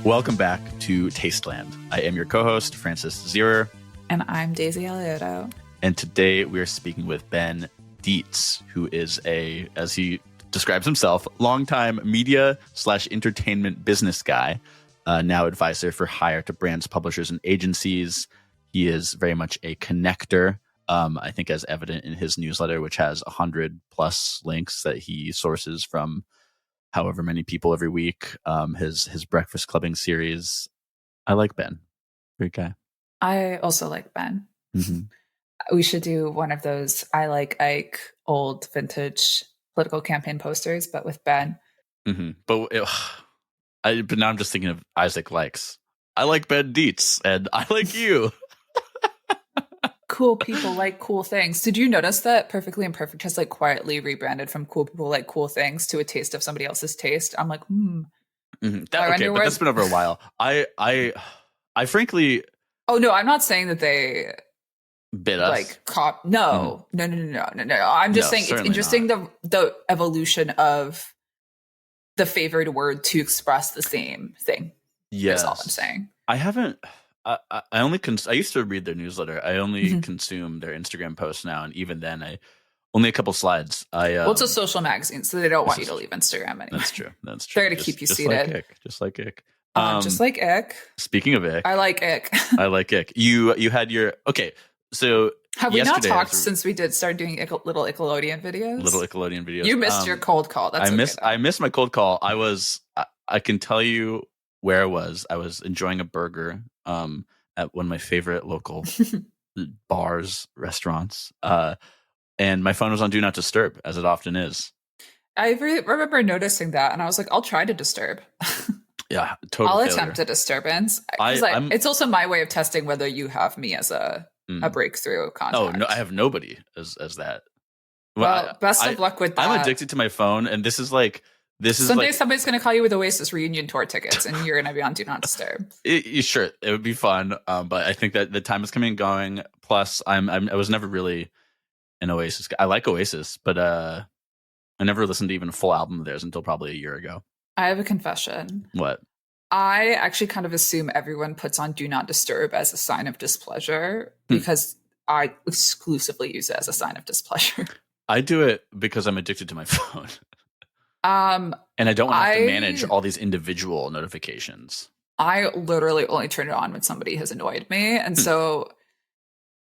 Welcome back to Tasteland. I am your co-host, Francis Zierer. And I'm Daisy Alioto. And today we are speaking with Ben Dietz, who is as he describes himself, longtime media/entertainment business guy, now advisor for hire to brands, publishers, and agencies. He is very much a connector, I think as evident in his newsletter, which has 100+ links that he sources from however many people every week. His breakfast clubbing series. I like Ben. Great guy. I also like Ben. Mm-hmm. We should do one of those I like Ike old vintage political campaign posters, but with Ben. Mm-hmm. But now I'm just thinking of Isaac likes. I like Ben Dietz, and I like you. Cool people like cool things. Did you notice that Perfectly Imperfect has like quietly rebranded from cool people like cool things to a taste of somebody else's taste? I'm like, Mm-hmm. But that's been over a while. I frankly. Oh no, I'm not saying that they bit us. Like cop. No. I'm just saying it's interesting the evolution of the favored word to express the same thing. Yes, that's all I'm saying. I haven't. I only I used to read their newsletter. I only consume their Instagram posts now, and even then, I only a couple slides. Well, it's a social magazine, so they don't want you to leave Instagram anyway. That's true. They're going to keep you seated. Just like Ick. Just like Ick. Speaking of Ick, I like Ick. I like Ick. You had your So have we not talked since we did start doing little Nickelodeon videos? You missed your cold call. That's I missed my cold call. I can tell you where I was. I was enjoying a burger at one of my favorite local bars, restaurants. And my phone was on Do Not Disturb, as it often is. I remember noticing that, and I was like, I'll try to disturb. Yeah, totally. I'll attempt a disturbance. It's also my way of testing whether you have me as a breakthrough contact. Oh, no, I have nobody as that. Well, best of luck with that. I'm addicted to my phone, and this is someday somebody's going to call you with Oasis reunion tour tickets, and you're going to be on Do Not Disturb. Sure, it would be fun, but I think that the time is coming and going. Plus, I was never really an Oasis guy. I like Oasis, but I never listened to even a full album of theirs until probably a year ago. I have a confession. What? I actually kind of assume everyone puts on Do Not Disturb as a sign of displeasure because I exclusively use it as a sign of displeasure. I do it because I'm addicted to my phone. And I don't want to have to manage all these individual notifications. I literally only turn it on when somebody has annoyed me. And so,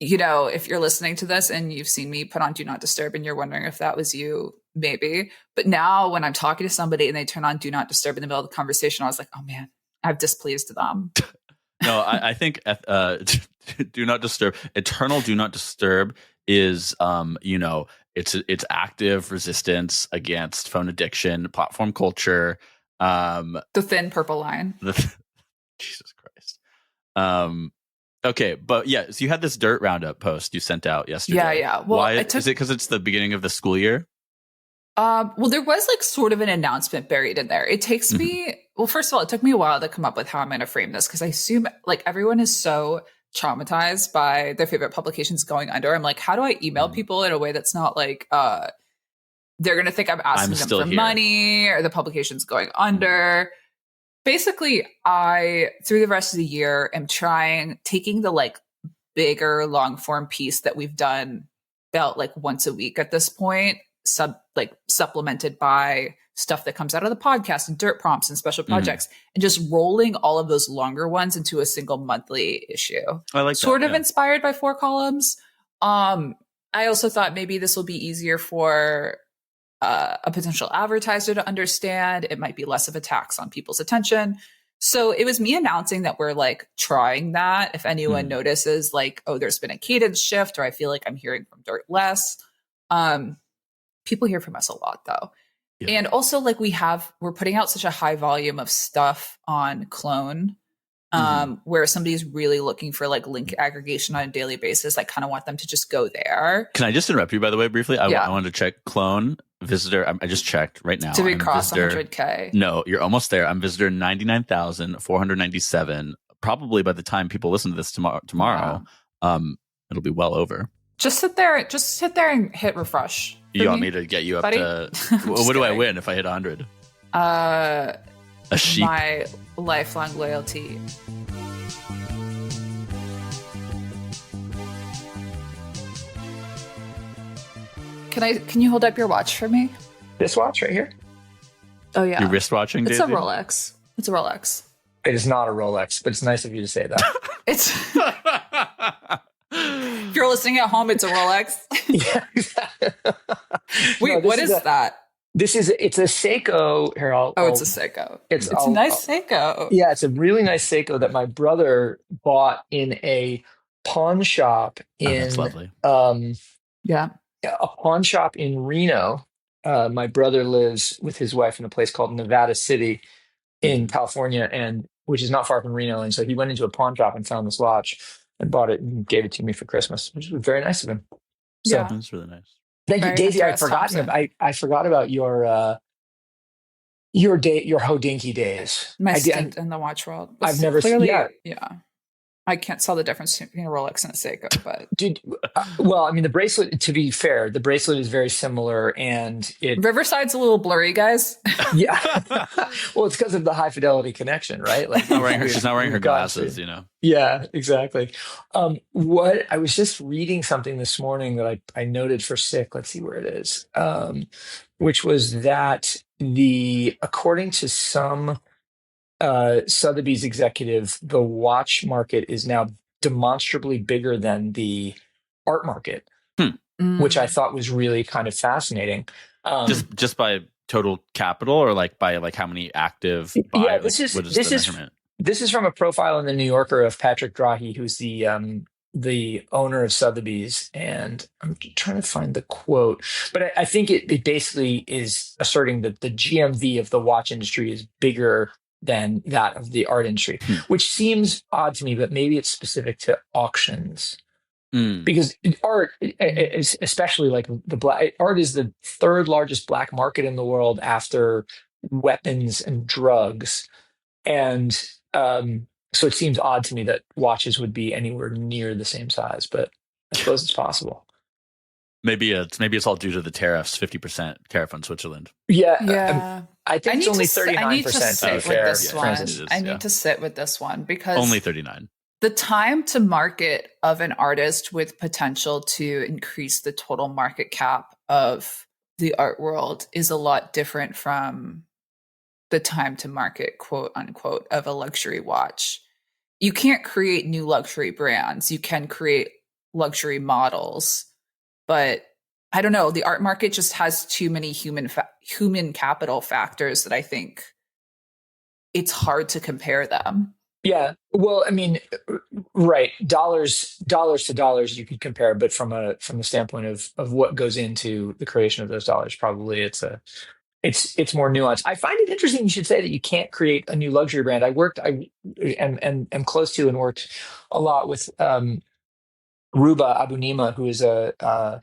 if you're listening to this and you've seen me put on Do Not Disturb and you're wondering if that was you, maybe. But now when I'm talking to somebody and they turn on Do Not Disturb in the middle of the conversation, I was like, oh man, I've displeased them. No, I think Do Not Disturb, eternal Do Not Disturb is, it's active resistance against phone addiction, platform culture. The thin purple line. Jesus Christ. Okay, but yeah, so you had this Dirt Roundup post you sent out yesterday. Yeah. Well, why is it because it's the beginning of the school year? Well, there was like sort of an announcement buried in there. It takes me, well, first of all, it took me a while to come up with how I'm going to frame this because I assume like everyone is so traumatized by their favorite publications going under. I'm like, how do I email people in a way that's not like they're going to think I'm asking them for money or the publication's going under? Basically, I, through the rest of the year, am taking the like bigger long form piece that we've done about like once a week at this point, supplemented by stuff that comes out of the podcast and dirt prompts and special projects, and just rolling all of those longer ones into a single monthly issue. I like sort of inspired by 4 columns. I also thought maybe this will be easier for a potential advertiser to understand. It might be less of a tax on people's attention. So it was me announcing that we're like trying that. If anyone notices like, oh, there's been a cadence shift, or I feel like I'm hearing from Dirt less. People hear from us a lot though. Yeah. And also like we're putting out such a high volume of stuff on Clone, where somebody's really looking for like link aggregation on a daily basis. I kind of want them to just go there. Can I just interrupt you, by the way, briefly? I wanted to check Clone visitor. I just checked right now. Did we cross 100K? No, you're almost there. I'm visitor 99,497. Probably by the time people listen to this tomorrow, it'll be well over. Just sit there and hit refresh. You want me to get you up to what do I win if I hit 100? A sheep. My lifelong loyalty. Can you hold up your watch for me? This watch right here? Oh yeah. Your wristwatching, It's Daisy? a Rolex. It's a Rolex. It is not a Rolex, but it's nice of you to say that. It's if you're listening at home, it's a Rolex. Yeah, exactly. Wait, what is that? It's a Seiko. Here, It's a Seiko. It's a nice Seiko. Yeah, it's a really nice Seiko that my brother bought in a pawn shop That's lovely. Yeah. A pawn shop in Reno. My brother lives with his wife in a place called Nevada City in California, and which is not far from Reno. And so he went into a pawn shop and found this watch and bought it and gave it to me for Christmas, which was very nice of him. So, Yeah. That's really nice. thank you, Daisy. I forgot about your Hodinky days. My stint in the watch world. I've never seen. Yeah. I can't tell the difference between a Rolex and a Seiko, but well, I mean, the bracelet. To be fair, the bracelet is very similar, and Riverside's a little blurry, guys. Yeah. Well, it's because of the high fidelity connection, right? Like she's not wearing her glasses, you know. Yeah, exactly. What I was just reading something this morning that I noted for sick. Let's see where it is. Which was that according to some Sotheby's executive, the watch market is now demonstrably bigger than the art market, which I thought was really kind of fascinating. Just by total capital, or like by like how many active buy? Yeah, this is measurement? This is from a profile in the New Yorker of Patrick Drahi, who's the owner of Sotheby's, and I'm trying to find the quote, but I think it basically is asserting that the GMV of the watch industry is bigger than that of the art industry, which seems odd to me, but maybe it's specific to auctions. Because art, especially like art is the third largest black market in the world after weapons and drugs. And so it seems odd to me that watches would be anywhere near the same size, but I suppose it's possible. Maybe it's all due to the tariffs, 50% tariff on Switzerland. Yeah. I think it's only 39%. I need to sit with this one. I need yeah. to sit with this one because only 39. The time to market of an artist with potential to increase the total market cap of the art world is a lot different from the time to market, quote unquote, of a luxury watch. You can't create new luxury brands. You can create luxury models, but I don't know. The art market just has too many human capital factors that I think it's hard to compare them. Yeah. Well, I mean, right. Dollars to dollars you could compare, but from the standpoint of what goes into the creation of those dollars, probably it's more nuanced. I find it interesting you should say that you can't create a new luxury brand. I am close to and worked a lot with Ruba Abunima, who is a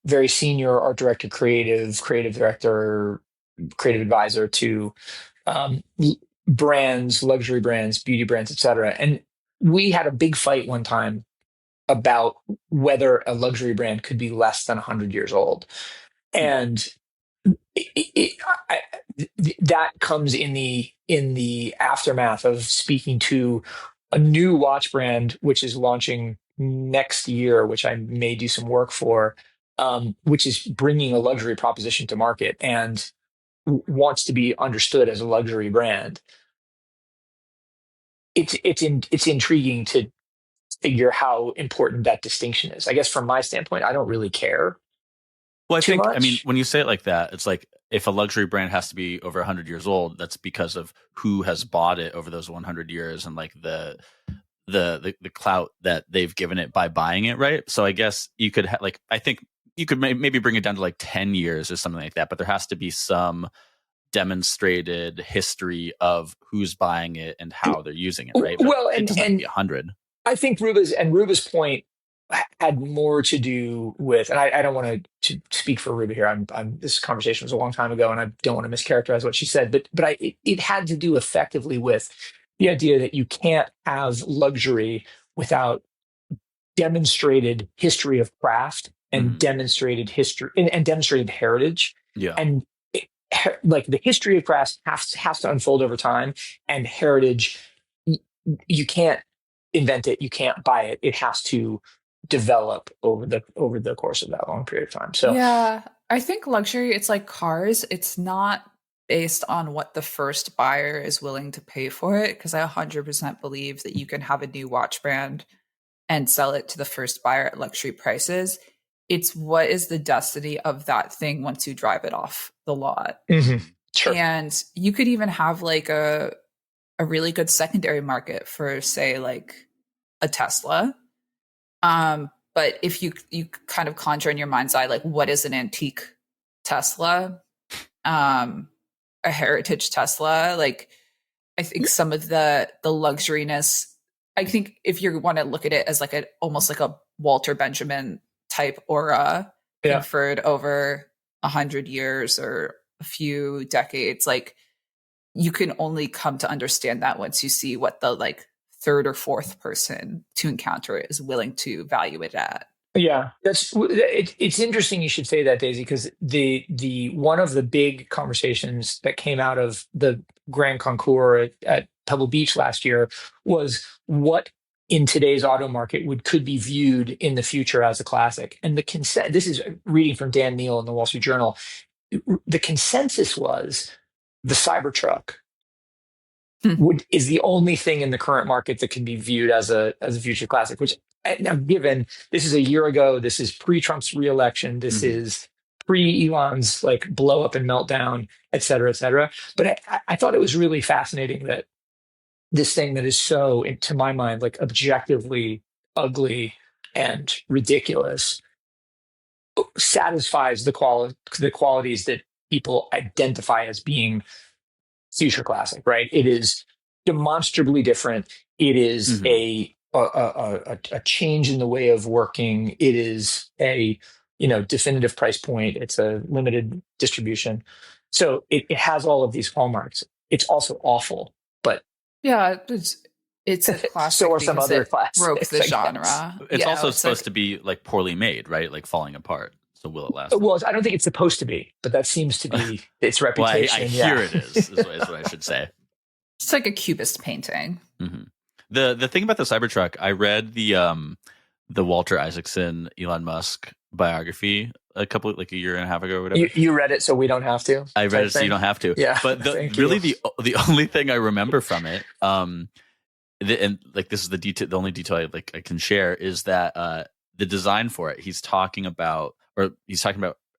very senior art director, creative director, creative advisor to brands, luxury brands, beauty brands, etc. And we had a big fight one time about whether a luxury brand could be less than 100 years old. And that comes in the aftermath of speaking to a new watch brand, which is launching next year, which I may do some work for, which is bringing a luxury proposition to market and wants to be understood as a luxury brand. It's intriguing to figure how important that distinction is. I guess from my standpoint, I don't really care. Well, I mean, when you say it like that, it's like if a luxury brand has to be over 100 years old, that's because of who has bought it over those 100 years and like the clout that they've given it by buying it, right? So I guess you could I think you could maybe bring it down to like 10 years or something like that, but there has to be some demonstrated history of who's buying it and how they're using it, right? But well, it doesn't be 100. I think Ruba's point had more to do with, and I don't want to speak for Ruba here. This conversation was a long time ago, and I don't want to mischaracterize what she said, but it had to do effectively with the idea that you can't have luxury without demonstrated history of craft and demonstrated history and demonstrated heritage. Yeah. like the history of craft has to unfold over time, and heritage, you can't invent it, you can't buy it. It has to develop over the course of that long period of time. So yeah, I think luxury, it's like cars. It's not based on what the first buyer is willing to pay for it. Because I 100% believe that you can have a new watch brand and sell it to the first buyer at luxury prices. It's what is the destiny of that thing once you drive it off the lot. Sure. And you could even have like a really good secondary market for, say, like a Tesla. But if you kind of conjure in your mind's eye, like, what is an antique Tesla? A heritage Tesla? Like, I think some of the luxuriness, I think if you want to look at it as like almost like a Walter Benjamin type aura conferred over 100 years or a few decades, like, you can only come to understand that once you see what the like third or fourth person to encounter it is willing to value it at. Yeah, it's interesting you should say that, Daisy, because the one of the big conversations that came out of the Grand Concours at Pebble Beach last year was what in today's auto market could be viewed in the future as a classic. And this is reading from Dan Neal in the Wall Street Journal. The consensus was the Cybertruck is the only thing in the current market that can be viewed as a future classic, which now, given this is a year ago, this is pre-Trump's reelection, this is pre-Elon's like blow up and meltdown, et cetera, et cetera. But I thought it was really fascinating that this thing that is so, to my mind, like objectively ugly and ridiculous satisfies the qualities that people identify as being future classic, right? It is demonstrably different. It is a change in the way of working. It is a definitive price point. It's a limited distribution. So it has all of these hallmarks. It's also awful, but yeah, it's a classic. So are some other classics. Broke the genre. It's also supposed to be like poorly made, right? Like falling apart. So will it last? Well, I don't think it's supposed to be, but that seems to be its reputation. Well, I hear it is what I should say. It's like a cubist painting. The thing about the Cybertruck, I read the Walter Isaacson Elon Musk biography a year and a half ago or whatever. You read it so we don't have to? I read it so you don't have to. Yeah. But the only thing I remember from it, and like this is the only detail I can share is that the design for it, he's talking about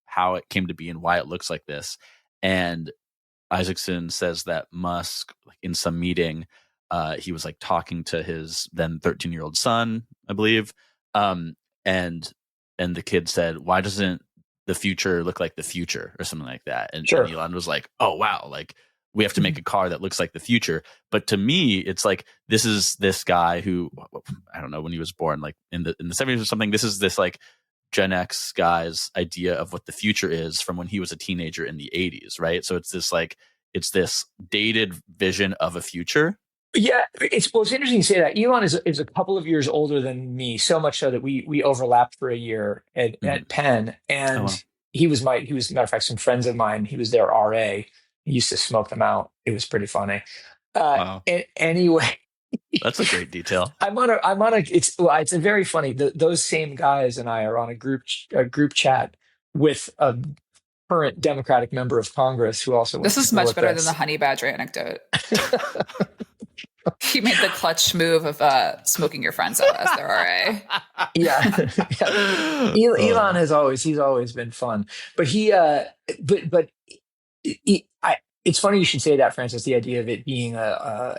how it came to be and why it looks like this. And Isaacson says that Musk, like in some meeting, he was like talking to his then 13-year-old son, I believe. And the kid said, "Why doesn't the future look like the future?" or something like that. And Elon was like, "Oh, wow. Like we have to make a car that looks like the future." But to me, it's like, this is this guy who, I don't know when he was born, like in the 70s or something. This is this like Gen X guy's idea of what the future is from when he was a teenager in the 80s, right? So it's this dated vision of a future. Yeah, it's interesting to say that. Elon is a couple of years older than me, so much so that we overlapped for a year at Penn, and he was matter of fact, some friends of mine. He was their RA. He used to smoke them out. It was pretty funny. Wow. Anyway, that's a great detail. It's a very funny. Those same guys and I are on a group chat with a current Democratic member of Congress who also. This is much better than the honey badger anecdote. He made the clutch move of smoking your friends out as their RA. Yeah. Elon he's always been fun, but it's funny you should say that, Francis. The idea of it being a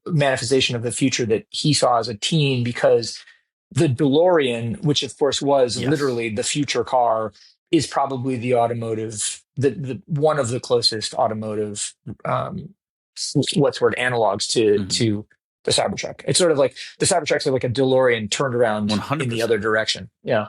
manifestation of the future that he saw as a teen, because the DeLorean, which of course was literally the future car, is probably the automotive, the one of the closest automotive analogs to the Cybertruck. It's sort of like the Cybertrucks are like a DeLorean turned around 100%. In the other direction. Yeah.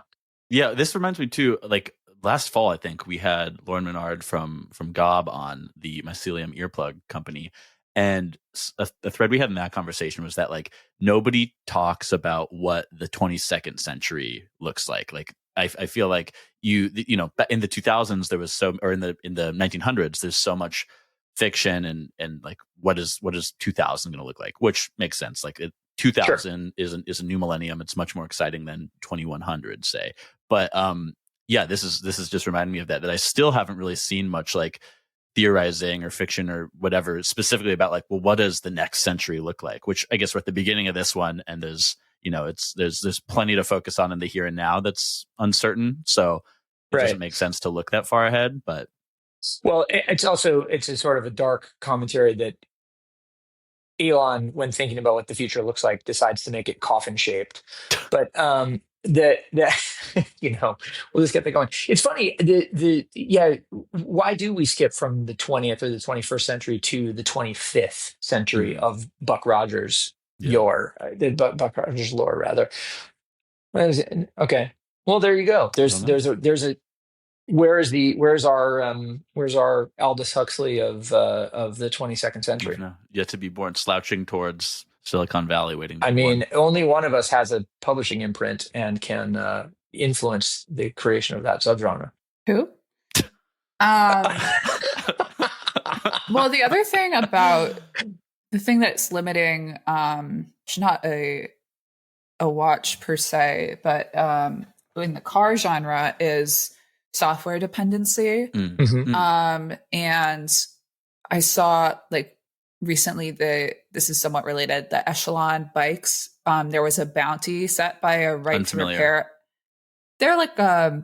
This reminds me too, like last fall, I think we had Lauren Menard from Gob on the Mycelium earplug company. And the thread we had in that conversation was that like nobody talks about what the 22nd century looks like. Like I feel like in the 2000s there was or in the 1900s there's so much fiction and like what is 2000 going to look like, which makes sense. Like 2000 Sure. is a new millennium. It's much more exciting than 2100, say. But yeah, this is just reminding me of that I still haven't really seen much like theorizing or fiction or whatever specifically about like, well, what does the next century look like? Which I guess we're at the beginning of this one, and there's there's plenty to focus on in the here and now that's uncertain. So it doesn't make sense to look that far ahead. But well, it's a sort of a dark commentary that Elon, when thinking about what the future looks like, decides to make it coffin shaped. But that we'll just get that going. It's funny. Why do we skip from the 20th or the 21st century to the 25th century of Buck Rogers' lore? Buck Rogers' lore, rather. Okay. Well, there you go. There's a where's our Aldous Huxley of the 22nd century? Yet to be born, slouching towards Silicon Valley, waiting. I mean, only one of us has a publishing imprint and can influence the creation of that subgenre. Who? Well, the other thing about the thing that's limiting, it's not a watch per se, but in the car genre is software dependency. Mm-hmm. And I saw like recently this is somewhat related, the Echelon bikes. There was a bounty set by a right to repair. They're like a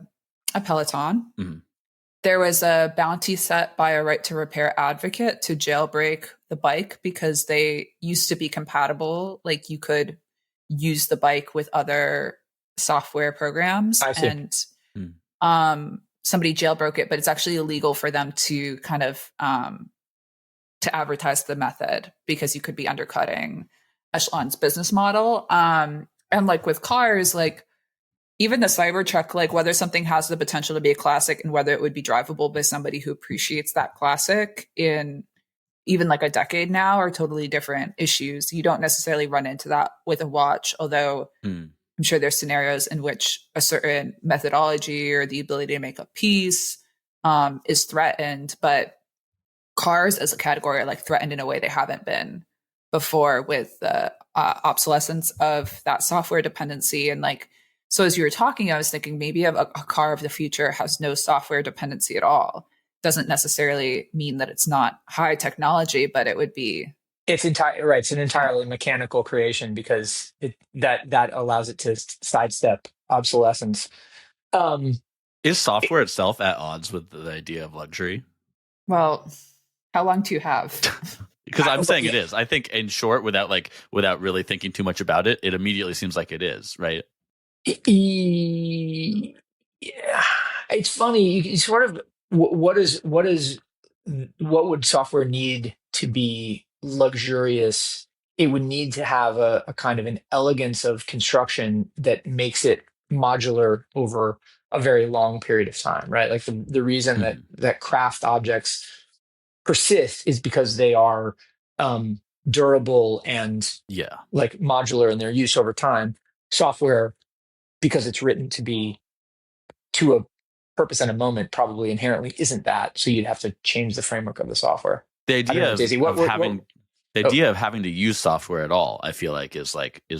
Peloton. Mm-hmm. There was a bounty set by a right to repair advocate to jailbreak the bike because they used to be compatible. Like you could use the bike with other software programs. I see. And somebody jailbroke it, but it's actually illegal for them to kind of to advertise the method because you could be undercutting Echelon's business model. And like with cars, like even the Cybertruck, like whether something has the potential to be a classic and whether it would be drivable by somebody who appreciates that classic in even like a decade now are totally different issues. You don't necessarily run into that with a watch, although I'm sure there's scenarios in which a certain methodology or the ability to make a piece is threatened, but cars as a category are like threatened in a way they haven't been before with the obsolescence of that software dependency. And like, so as you were talking, I was thinking maybe a car of the future has no software dependency at all. Doesn't necessarily mean that it's not high technology, but it would be. It's It's an entirely mechanical creation because that allows it to sidestep obsolescence. Is software itself at odds with the idea of luxury? Well, how long do you have? Because I'm saying it is. I think, in short, without really thinking too much about it, it immediately seems like it is, right? Yeah, it's funny. You sort of what would software need to be luxurious? It would need to have a kind of an elegance of construction that makes it modular over a very long period of time, right? Like the reason that craft objects persist is because they are durable and like modular in their use over time. Software, because it's written to be to a purpose and a moment, probably inherently isn't that. So you'd have to change the framework of the software. The idea of having to use software at all, I feel like is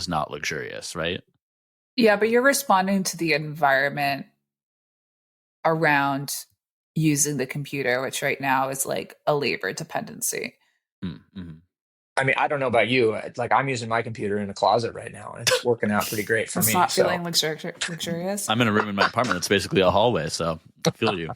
not luxurious, right? Yeah, but you're responding to the environment around using the computer, which right now is like a labor dependency. Mm-hmm. I mean, I don't know about you. Like, I'm using my computer in a closet right now, and it's working out pretty great for me. It's not feeling luxurious. I'm in a room in my apartment. It's basically a hallway, so I feel you.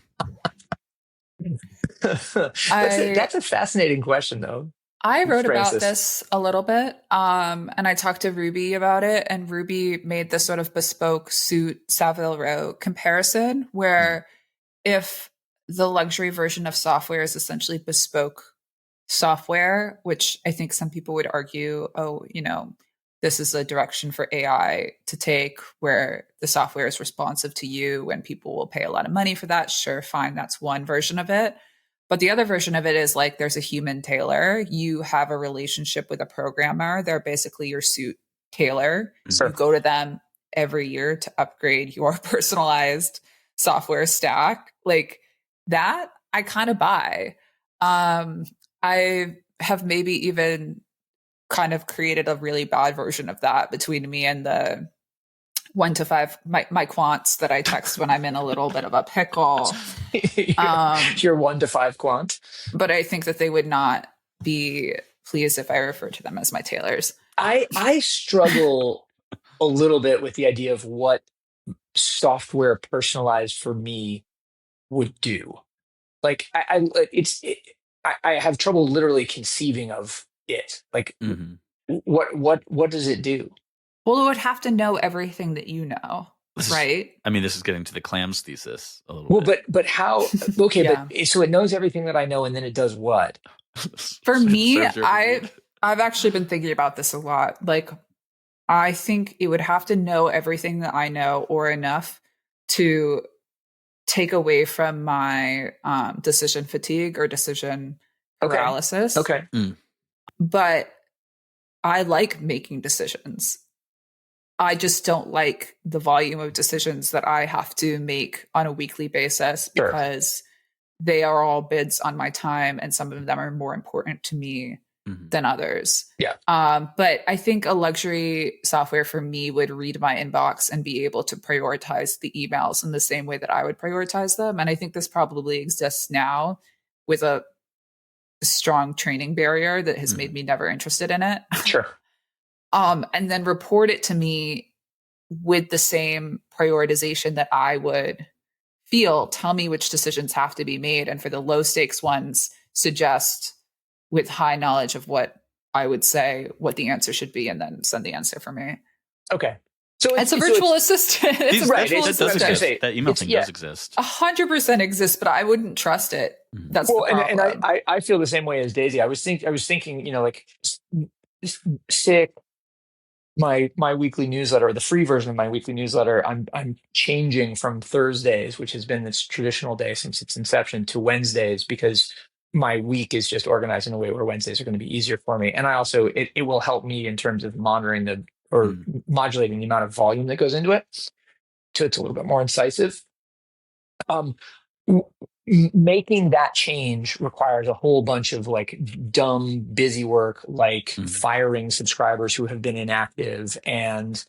That's a fascinating question, though. I wrote about this a little bit, and I talked to Ruby about it, and Ruby made this sort of bespoke suit Savile Row comparison, where if the luxury version of software is essentially bespoke software, which I think some people would argue, this is a direction for AI to take where the software is responsive to you and people will pay a lot of money for that. Sure, fine. That's one version of it. But the other version of it is like there's a human tailor. You have a relationship with a programmer. They're basically your suit tailor. Sure. You go to them every year to upgrade your personalized software stack, like that I kind of buy. I have maybe even kind of created a really bad version of that between me and the 1 to 5 my quants that I text when I'm in a little bit of a pickle. Your 1 to 5 quant. But I think that they would not be pleased if I refer to them as my tailors. I struggle a little bit with the idea of what software personalized for me would do. Like I have trouble literally conceiving of it. Like what does it do? Well, it would have to know everything that you know, right? This is getting to the clams thesis a little bit. But how? Okay, Yeah. but so it knows everything that I know, and then it does what? For me, I've actually been thinking about this a lot. Like, I think it would have to know everything that I know or enough to take away from my decision fatigue or decision paralysis. Okay. But I like making decisions. I just don't like the volume of decisions that I have to make on a weekly basis because they are all bids on my time and some of them are more important to me than others. Yeah. But I think a luxury software for me would read my inbox and be able to prioritize the emails in the same way that I would prioritize them. And I think this probably exists now with a strong training barrier that has made me never interested in it. Sure. And then report it to me with the same prioritization that I would feel. Tell me which decisions have to be made. And for the low stakes ones, suggest with high knowledge of what I would say, what the answer should be, and then send the answer for me. Okay. So it's a virtual assistant. It's a virtual assistant. That email thing does exist. 100% exists, but I wouldn't trust it. That's well, the problem. And I feel the same way as Daisy. I was thinking, like sick. My weekly newsletter, the free version of my weekly newsletter, I'm changing from Thursdays, which has been this traditional day since its inception, to Wednesdays because my week is just organized in a way where Wednesdays are going to be easier for me. And I also it will help me in terms of monitoring modulating the amount of volume that goes into it, so it's a little bit more incisive. Making that change requires a whole bunch of like dumb busy work, like firing subscribers who have been inactive and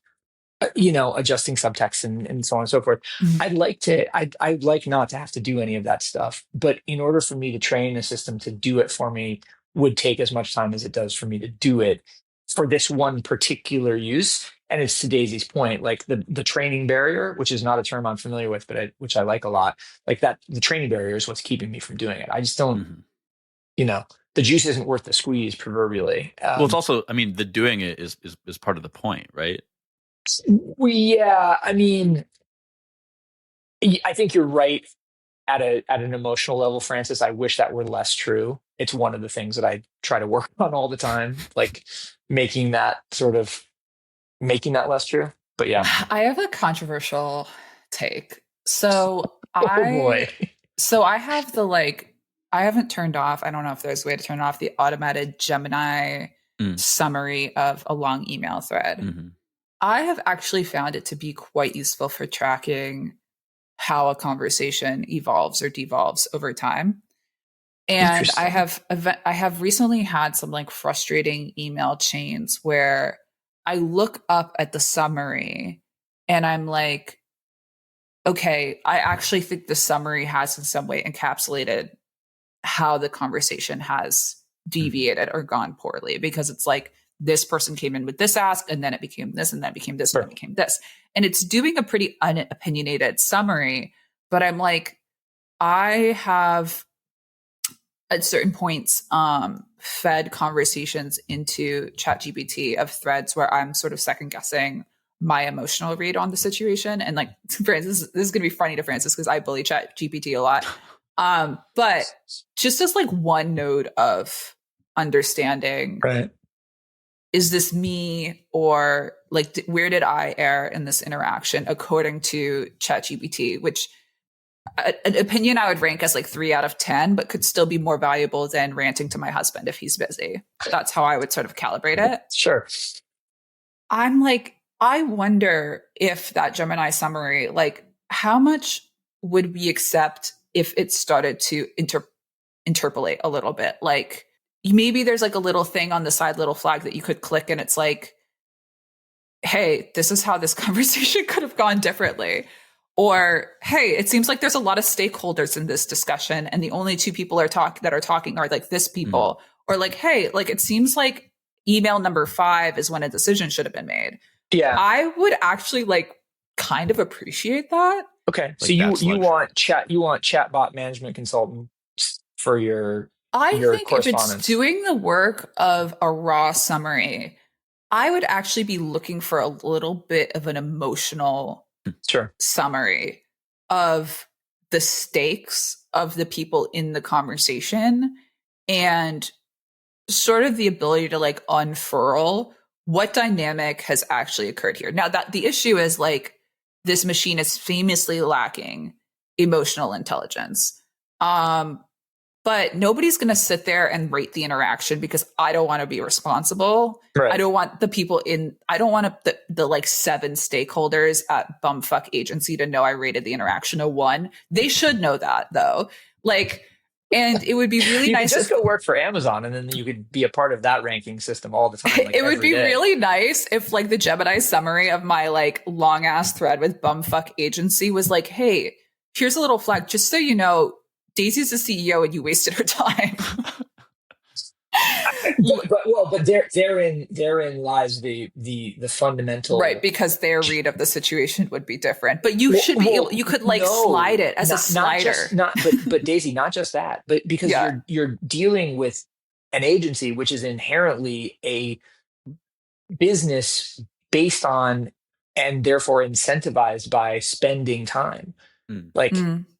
adjusting subtext and so on and so forth. I'd like not to have to do any of that stuff, but in order for me to train a system to do it for me would take as much time as it does for me to do it for this one particular use. And it's to Daisy's point, like the training barrier, which is not a term I'm familiar with, but which I like a lot, like that, the training barrier is what's keeping me from doing it. I just don't, the juice isn't worth the squeeze proverbially. Well, it's also, the doing it is part of the point, right? Yeah. I think you're right at an emotional level, Francis. I wish that were less true. It's one of the things that I try to work on all the time, like making that less true. But yeah, I have a controversial take. So boy. So I have I haven't turned off, I don't know if there's a way to turn off the automated Gemini summary of a long email thread. I have actually found it to be quite useful for tracking how a conversation evolves or devolves over time. And I have recently had some frustrating email chains where I look up at the summary and I'm like, okay, I actually think the summary has in some way encapsulated how the conversation has deviated or gone poorly, because it's like this person came in with this ask and then it became this and then it became this and then it became this. And it's doing a pretty unopinionated summary, but I'm like, I have at certain points fed conversations into ChatGPT of threads where I'm sort of second guessing my emotional read on the situation. And Francis, this is going to be funny to Francis because I bully ChatGPT a lot. But just as one node of understanding, right? Is this me, or where did I err in this interaction according to ChatGPT, which an opinion I would rank as 3 out of 10, but could still be more valuable than ranting to my husband if he's busy. That's how I would sort of calibrate it. Sure. I'm I wonder if that Gemini summary, like, how much would we accept if it started to interpolate a little bit? Like, maybe there's like a little thing on the side, little flag that you could click, and it's like, hey, this is how this conversation could have gone differently. Or, hey, it seems like there's a lot of stakeholders in this discussion, and the only two people that are talking are like this people. Or like, hey, like it seems like email number 5 is when a decision should have been made. Yeah. I would actually like kind of appreciate that. Okay. Like, so you want chatbot management consultant for your I think if correspondence. it's doing the work of a raw summary, I would actually be looking for a little bit of an emotional Sure. summary of the stakes of the people in the conversation and sort of the ability to like unfurl what dynamic has actually occurred here. Now that the issue is like this machine is famously lacking emotional intelligence. But nobody's going to sit there and rate the interaction because I don't want to be responsible. Right. I don't want I don't want the like 7 stakeholders at bumfuck agency to know I rated the interaction a 1. They should know that though. Like, and it would be really you nice. Could just go work for Amazon and then you could be a part of that ranking system all the time. Like, it would be day. really nice if like the Gemini summary of my like long ass thread with bumfuck agency was like, hey, here's a little flag. Just so you know, Daisy's the CEO and you wasted her time. but therein lies the fundamental, right? Because their read of the situation would be different. But you should be able, you could like slide it as a slider. But Daisy, not just that, but because you're dealing with an agency which is inherently a business based on and therefore incentivized by spending time.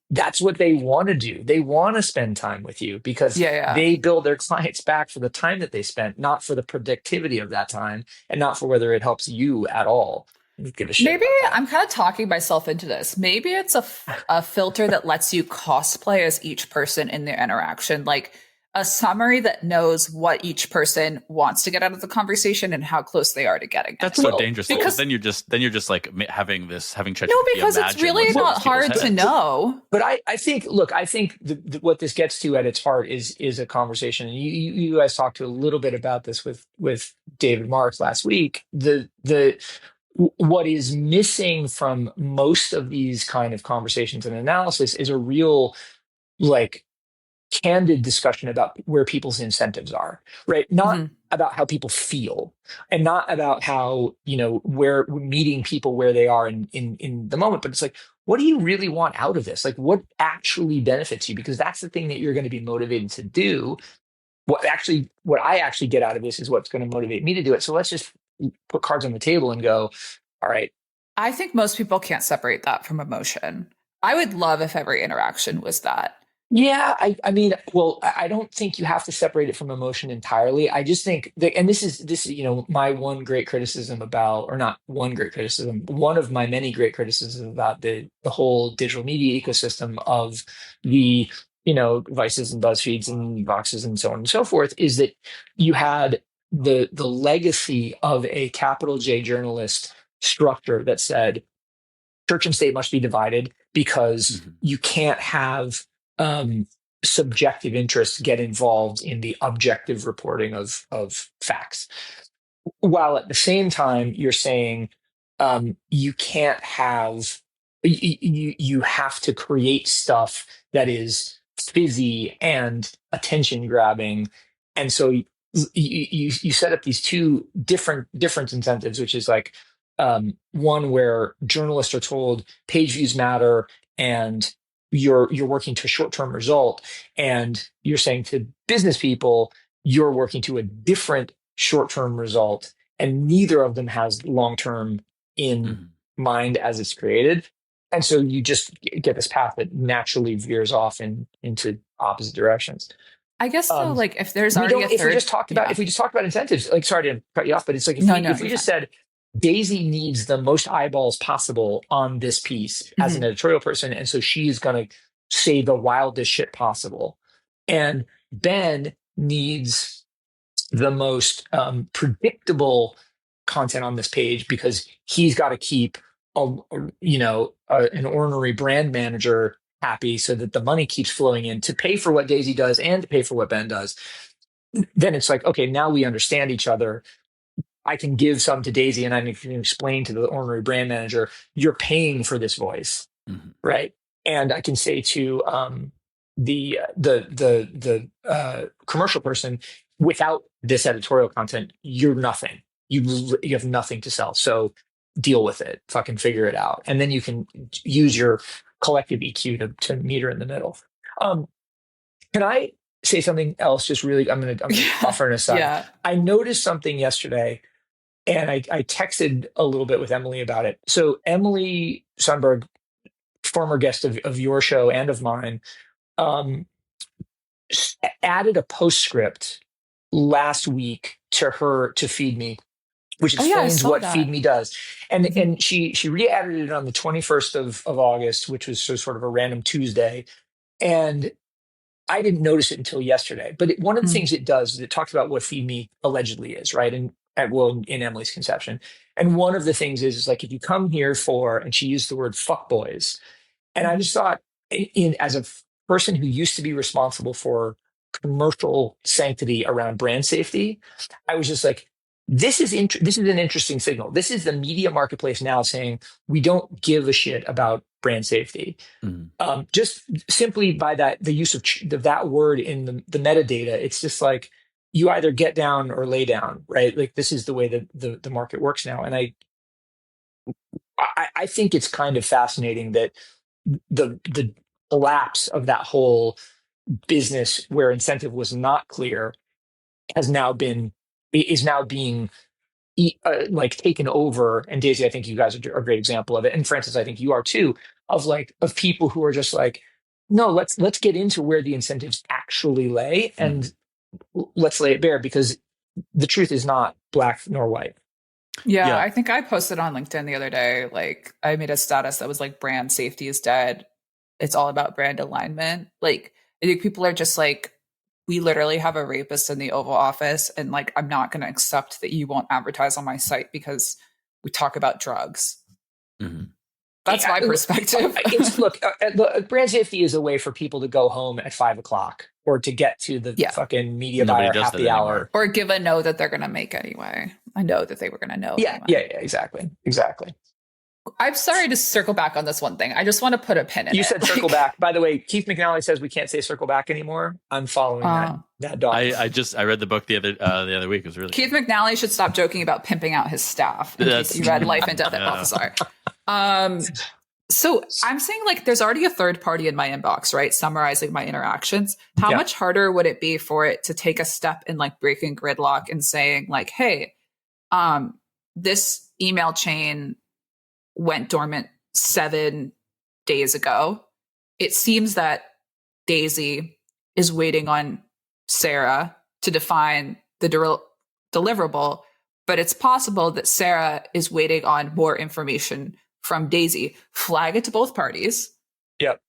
That's what they want to do. They want to spend time with you because they build their clients back for the time that they spent, not for the productivity of that time and not for whether it helps you at all. Give a shit. Maybe I'm kind of talking myself into this. Maybe it's a filter that lets you cosplay as each person in their interaction, like a summary that knows what each person wants to get out of the conversation and how close they are to getting it. That's so dangerous because then you're just like having ChatGPT. No, because it's really not hard to know. But I think what this gets to at its heart is a conversation. And you guys talked to a little bit about this with David Marks last week. What is missing from most of these kind of conversations and analysis is a real like candid discussion about where people's incentives are, right? Not about how people feel and not about how, where we're meeting people where they are in the moment, but it's like, what do you really want out of this? Like what actually benefits you? Because that's the thing that you're going to be motivated to do. What I actually get out of this is what's going to motivate me to do it. So let's just put cards on the table and go, all right. I think most people can't separate that from emotion. I would love if every interaction was that. Yeah, I mean, well, I don't think you have to separate it from emotion entirely. I just think that, and this is my one great criticism about, or not one great criticism, one of my many great criticisms about the whole digital media ecosystem of the Vices and BuzzFeeds and Voxes and so on and so forth, is that you had the legacy of a capital J journalist structure that said church and state must be divided because you can't have subjective interests get involved in the objective reporting of facts, while at the same time you're saying you can't have you have to create stuff that is fizzy and attention grabbing, and so you set up these two different incentives, which is like one where journalists are told page views matter and you're working to a short-term result, and you're saying to business people you're working to a different short-term result, and neither of them has long-term in mind as it's created, and so you just get this path that naturally veers off into opposite directions. I guess so. Like if there's already a third, if we just talked about incentives, like sorry to cut you off, but it's like if we just said Daisy needs the most eyeballs possible on this piece as an editorial person, and so she's going to say the wildest shit possible. And Ben needs the most predictable content on this page because he's got to keep an ornery brand manager happy so that the money keeps flowing in to pay for what Daisy does and to pay for what Ben does. Then it's like, okay, now we understand each other. I can give some to Daisy and I can explain to the ornery brand manager, you're paying for this voice, right? And I can say to the commercial person, without this editorial content, you're nothing. You have nothing to sell. So deal with it. Fucking figure it out. And then you can use your collective EQ to meter in the middle. Can I say something else? Just really, I'm gonna offer an aside. Yeah. I noticed something yesterday, and I texted a little bit with Emily about it. So Emily Sundberg, former guest of your show and of mine, added a postscript last week to Feed Me, which explains what Feed Me does. And she re-added it on the 21st of August, which was sort of a random Tuesday. And I didn't notice it until yesterday. But one of the things it does is it talks about what Feed Me allegedly is, right? In Emily's conception. And one of the things is like, if you come here and she used the word fuckboys. And I just thought, as a person who used to be responsible for commercial sanctity around brand safety, I was just like, this is an interesting signal. This is the media marketplace now saying we don't give a shit about brand safety. Just simply by the use of that word in the metadata, it's just like you either get down or lay down, right? Like this is the way that the market works now. And I think it's kind of fascinating that the collapse of that whole business where incentive was not clear is now being like taken over. And Daisy, I think you guys are a great example of it. And Francis, I think you are too, of people who are just like, no, let's get into where the incentives actually lay and let's lay it bare, because the truth is not black nor white. Yeah, I think I posted on LinkedIn the other day, like I made a status that was like brand safety is dead. It's all about brand alignment. Like I think people are just like, we literally have a rapist in the Oval Office, and like I'm not going to accept that you won't advertise on my site because we talk about drugs. That's my perspective. Look, brand safety is a way for people to go home at 5:00 or to get to the fucking media buyer happy hour, or give a no that they're going to make anyway. I know that they were going to know. Yeah, exactly. I'm sorry to circle back on this one thing. I just want to put a pin in it. You said circle back. By the way, Keith McNally says we can't say circle back anymore. I'm following that dog. I read the book the other week. It was really Keith McNally should stop joking about pimping out his staff. In case you read Life and Death at Balthazar. So I'm saying like there's already a third party in my inbox, right? Summarizing my interactions. How much harder would it be for it to take a step in like breaking gridlock and saying like, hey, this email chain went dormant 7 days ago. It seems that Daisy is waiting on Sarah to define the deliverable, but it's possible that Sarah is waiting on more information from Daisy. Flag it to both parties. Yep.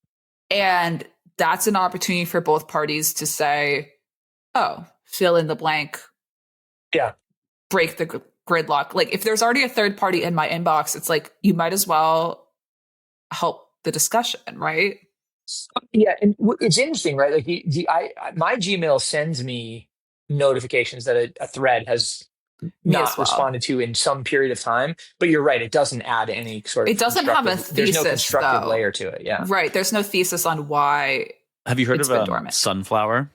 And that's an opportunity for both parties to say, oh, fill in the blank. Yeah. Break the gridlock. Like if there's already a third party in my inbox, it's like you might as well help the discussion, right? Yeah, and it's interesting, right? Like my Gmail sends me notifications that a thread has not responded to in some period of time. But you're right; it doesn't add any sort of. It doesn't have a thesis. There's no constructive layer to it. Yeah, right. There's no thesis on why. Have you heard of Sunflower?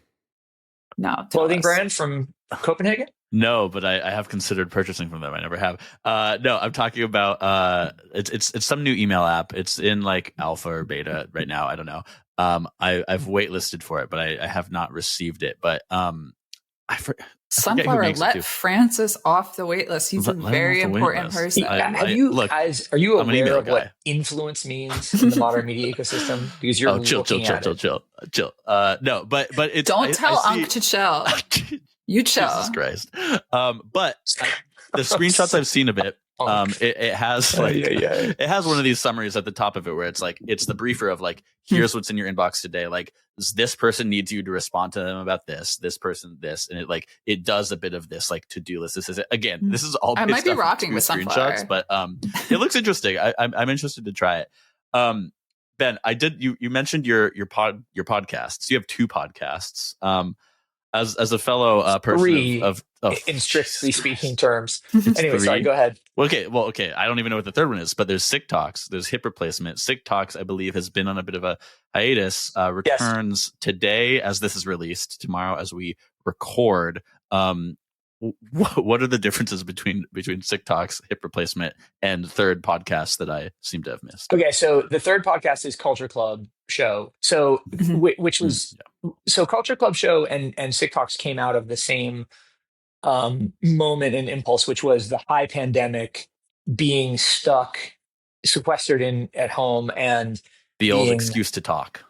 No, clothing brand from Copenhagen. No, but I have considered purchasing from them. I never have. No, I'm talking about it's some new email app. It's in like alpha or beta right now. I don't know. I've waitlisted for it, but I have not received it. But Sunflower, let Francis off the waitlist. He's a very important person. Are you aware of what influence means in the modern media ecosystem? Because you're chill. No, but it's don't tell Unc to chill. You chill. Jesus Christ. But the screenshots I've seen of it, It has it has one of these summaries at the top of it where it's like it's the briefer of like, here's what's in your inbox today. Like this person needs you to respond to them about this person this, and it does a bit of this like to-do list. This is this is all. I might be rocking with screenshots, but it looks interesting. I'm interested to try it. Ben, you mentioned your podcasts. You have 2 podcasts. As a fellow person of in strictly speaking terms. Anyway, sorry, go ahead. Okay. I don't even know what the third one is, but there's Sick Talks. There's Hip Replacement. Sick Talks, I believe, has been on a bit of a hiatus. Returns today as this is released, tomorrow as we record. What are the differences between Sick Talks, Hip Replacement, and third podcast that I seem to have missed? Okay, so the third podcast is Culture Club Show. So which was so Culture Club Show and Sick Talks came out of the same moment and impulse, which was the high pandemic, being stuck, sequestered in at home, and the old excuse to talk.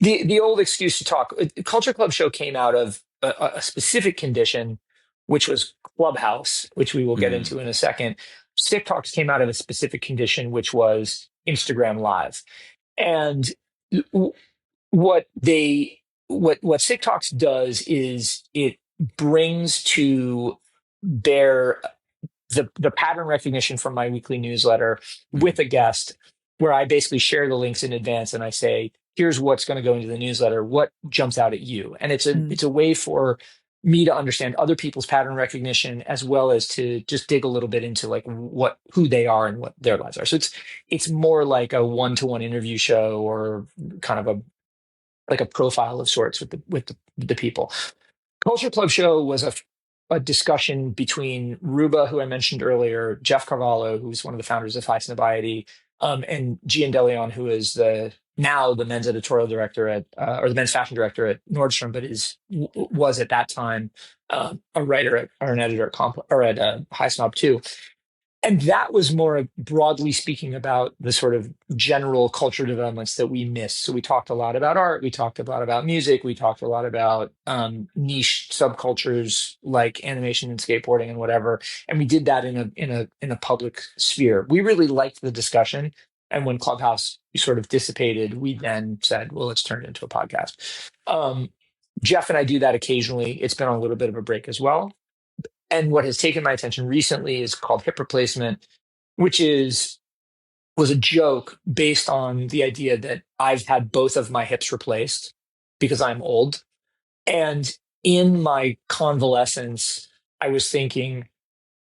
The old excuse to talk. Culture Club Show came out of a specific condition, which was Clubhouse, which we will get into in a second. Sick Talks came out of a specific condition, which was Instagram Live. And what Sick Talks does is it brings to bear the pattern recognition from my weekly newsletter with a guest, where I basically share the links in advance and I say, here's what's going to go into the newsletter. What jumps out at you? And it's a way for me to understand other people's pattern recognition, as well as to just dig a little bit into like who they are and what their lives are. So it's more like a one-to-one interview show, or kind of a profile of sorts with the people. Culture Club Show was a discussion between Ruba, who I mentioned earlier, Jeff Carvalho, who's one of the founders of High Sobriety, and Gian DeLeon, who is now the men's editorial director or the men's fashion director at Nordstrom, but was at that time a writer or an editor at High Snob too. And that was more broadly speaking about the sort of general culture developments that we missed. So we talked a lot about art. We talked a lot about music. We talked a lot about niche subcultures like animation and skateboarding and whatever. And we did that in a public sphere. We really liked the discussion. And when Clubhouse sort of dissipated, we then said, well, let's turn it into a podcast. Jeff and I do that occasionally. It's been on a little bit of a break as well. And what has taken my attention recently is called Hip Replacement, which was a joke based on the idea that I've had both of my hips replaced because I'm old. And in my convalescence, I was thinking,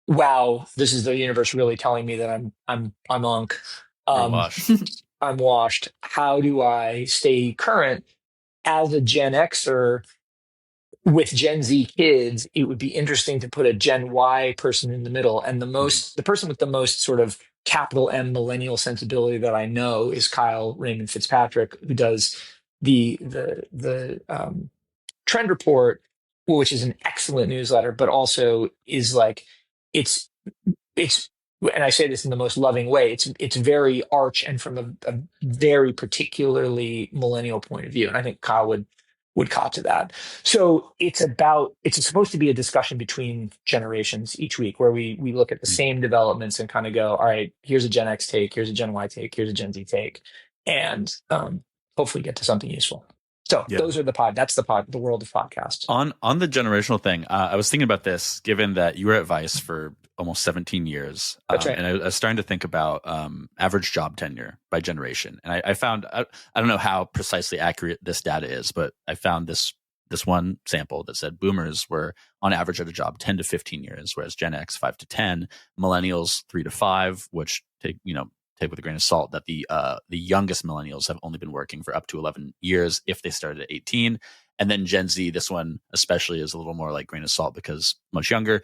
wow, this is the universe really telling me that I'm unk. I'm washed. How do I stay current? As a Gen Xer with Gen Z kids, it would be interesting to put a Gen Y person in the middle. And the person with the most sort of capital M millennial sensibility that I know is Kyle Raymond Fitzpatrick, who does the Trend Report, which is an excellent newsletter, but also is like, it's, and I say this in the most loving way, it's very arch and from a very particularly millennial point of view. And I think Kyle would cop to that. So it's supposed to be a discussion between generations each week, where we look at the same developments and kind of go, all right, here's a Gen X take, here's a Gen Y take, here's a Gen Z take, and hopefully get to something useful. So those are that's the world of podcasts. On the generational thing, I was thinking about this, given that you were at Vice for almost 17 years. That's right. And I was starting to think about average job tenure by generation. And I found, I don't know how precisely accurate this data is, but I found this one sample that said boomers were on average at a job 10 to 15 years, whereas Gen X 5 to 10, millennials 3 to 5, which take with a grain of salt that the youngest millennials have only been working for up to 11 years if they started at 18. And then Gen Z, this one especially is a little more like grain of salt because much younger.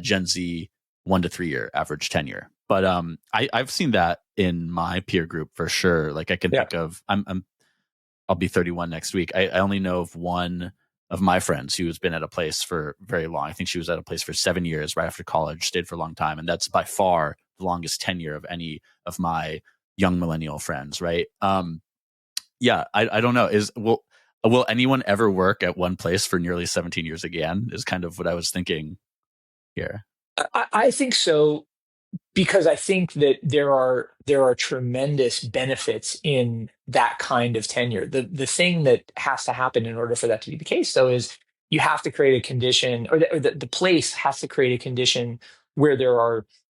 Gen Z 1 to 3 year average tenure. But I've seen that in my peer group for sure. Like I can think of I'll be 31 next week. I only know of one of my friends who's been at a place for very long. I think she was at a place for 7 years right after college, stayed for a long time. And that's by far the longest tenure of any of my young millennial friends. Right. I don't know. Will anyone ever work at one place for nearly 17 years again is kind of what I was thinking here. I think so. because I think that there are tremendous benefits in that kind of tenure. The thing that has to happen in order for that to be the case, though, is you have to create a condition, or the place has to create a condition where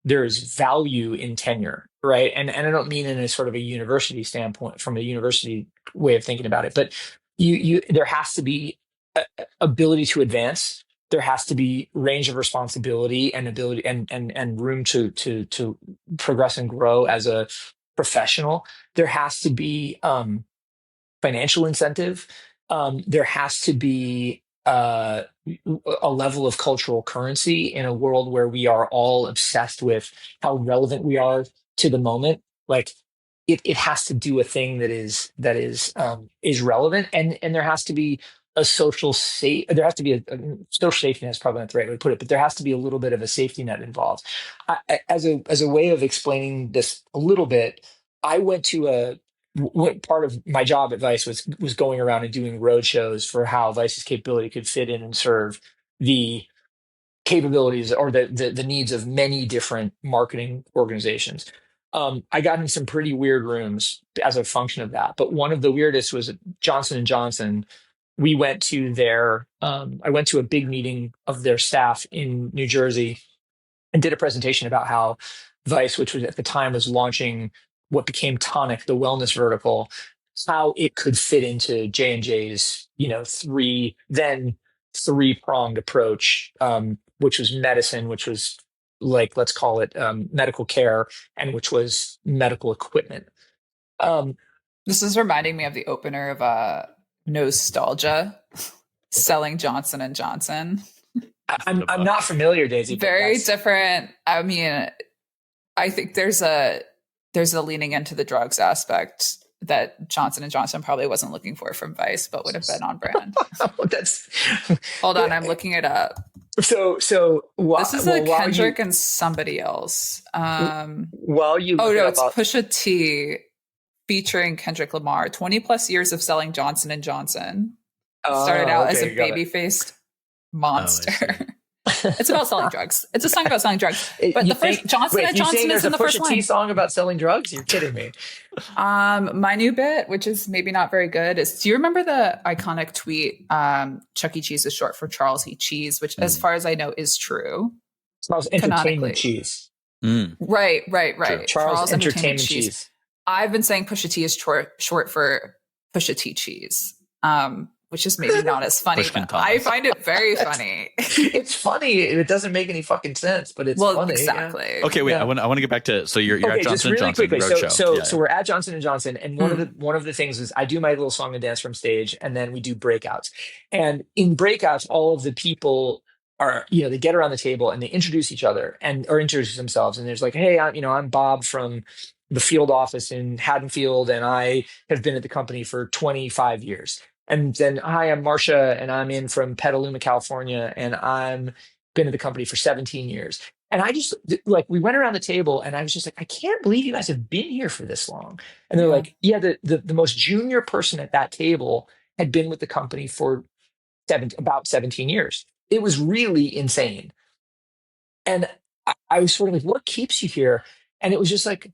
there is value in tenure, right? And I don't mean in a sort of a university standpoint, from a university way of thinking about it, but you there has to be ability to advance. There has to be range of responsibility and ability and room to progress and grow as a professional. There has to be financial incentive. There has to be a level of cultural currency in a world where we are all obsessed with how relevant we are to the moment. Like it has to do a thing that is relevant, and there has to be a there has to be a social safety net is probably not the right way to put it, but there has to be a little bit of a safety net involved. As a way of explaining this a little bit, I went to part of my job at Vice was going around and doing road shows for how Vice's capability could fit in and serve the capabilities or the needs of many different marketing organizations. I got in some pretty weird rooms as a function of that, but one of the weirdest was Johnson & Johnson. We went to I went to a big meeting of their staff in New Jersey and did a presentation about how Vice, which was at the time was launching what became Tonic, the wellness vertical, how it could fit into J&J's, three-pronged approach, which was medicine, which was like, let's call it medical care, and which was medical equipment. This is reminding me of the opener of Nostalgia, selling Johnson and Johnson. I'm not familiar, Daisy. Very different. I mean, I think there's a leaning into the drugs aspect that Johnson and Johnson probably wasn't looking for from Vice, but would have been on brand. Hold on, I'm looking it up. This is Kendrick and somebody else. It's Pusha T featuring Kendrick Lamar. 20 plus years of selling Johnson and Johnson. Started out as a baby-faced monster. It's about selling drugs. It's a song about selling drugs. But Johnson and Johnson is in the first line. There's a Pusha T song about selling drugs? You're kidding me. My new bit, which is maybe not very good, is, do you remember the iconic tweet, Chuck E. Cheese is short for Charles E. Cheese, which as far as I know is true. Charles Entertainment Cheese. Right. Charles Entertainment Cheese. I've been saying Pusha T is short for Pusha T Cheese. Which is maybe not as funny, but I find it very funny. It's funny. It doesn't make any fucking sense, but it's funny. Exactly. Yeah. Okay, wait. Yeah. I want to get back to, so you're at Johnson & Johnson Roadshow. So we're at Johnson & Johnson, and one of the things is I do my little song and dance from stage, and then we do breakouts. And in breakouts, all of the people are, they get around the table and they introduce each other or introduce themselves. And there's like, hey, I'm Bob from the field office in Haddonfield, and I have been at the company for 25 years. And then, hi, I'm Marcia, and I'm in from Petaluma, California, and I'm been at the company for 17 years. And I just, we went around the table, and I was just like, I can't believe you guys have been here for this long. And they're like, yeah, the most junior person at that table had been with the company for about 17 years. It was really insane. And I was sort of like, what keeps you here? And it was just like,